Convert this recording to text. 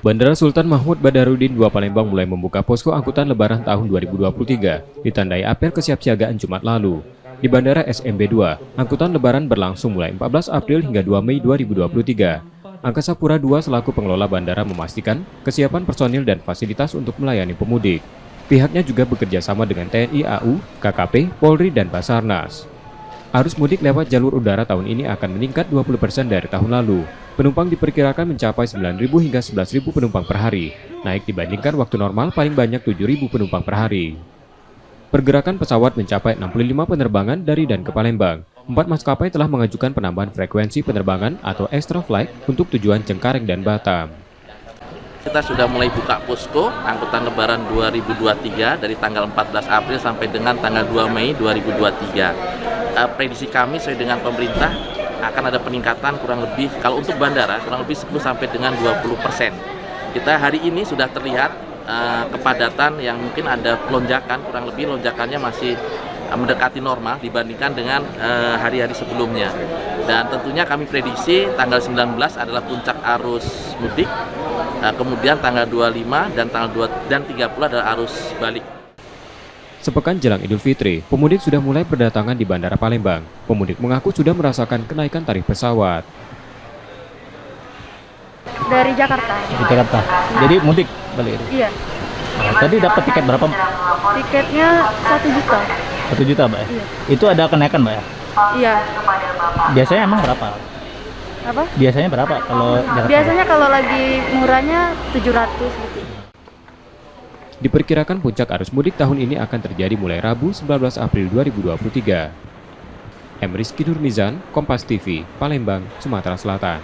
Bandara Sultan Mahmud Badarudin II Palembang mulai membuka posko angkutan lebaran tahun 2023, ditandai apel kesiapsiagaan Jumat lalu. Di Bandara SMB 2, angkutan lebaran berlangsung mulai 14 April hingga 2 Mei 2023. Angkasa Pura II selaku pengelola bandara memastikan kesiapan personil dan fasilitas untuk melayani pemudik. Pihaknya juga bekerja sama dengan TNI AU, KKP, Polri, dan Basarnas. Arus mudik lewat jalur udara tahun ini akan meningkat 20% dari tahun lalu. Penumpang diperkirakan mencapai 9.000 hingga 11.000 penumpang per hari, naik dibandingkan waktu normal paling banyak 7.000 penumpang per hari. Pergerakan pesawat mencapai 65 penerbangan dari dan ke Palembang. 4 maskapai telah mengajukan penambahan frekuensi penerbangan atau extra flight untuk tujuan Cengkareng dan Batam. Kita sudah mulai buka posko angkutan lebaran 2023 dari tanggal 14 April sampai dengan tanggal 2 Mei 2023. Prediksi kami sesuai dengan pemerintah akan ada peningkatan kurang lebih, kalau untuk bandara kurang lebih 10 sampai dengan 20%. Kita hari ini sudah terlihat kepadatan yang mungkin ada lonjakan, kurang lebih lonjakannya masih mendekati normal dibandingkan dengan hari-hari sebelumnya. Dan tentunya kami prediksi tanggal 19 adalah puncak arus mudik, kemudian tanggal 25 dan tanggal 2 dan 30 adalah arus balik. Sepekan jelang Idul Fitri, pemudik sudah mulai berdatangan di Bandara Palembang. Pemudik mengaku sudah merasakan kenaikan tarif pesawat. Dari Jakarta. Di Jakarta. Jadi mudik balik itu? Iya. Nah, tadi dapat tiket berapa? Tiketnya 1 juta. 1 juta, Mbak ya? Iya. Itu ada kenaikan, Mbak ya? Iya. Biasanya emang berapa? Apa? Biasanya berapa kalau Jakarta? Biasanya kalau lagi murahnya 700 gitu. Diperkirakan puncak arus mudik tahun ini akan terjadi mulai Rabu 19 April 2023. Rizky Nurmizan, Kompas TV, Palembang, Sumatera Selatan.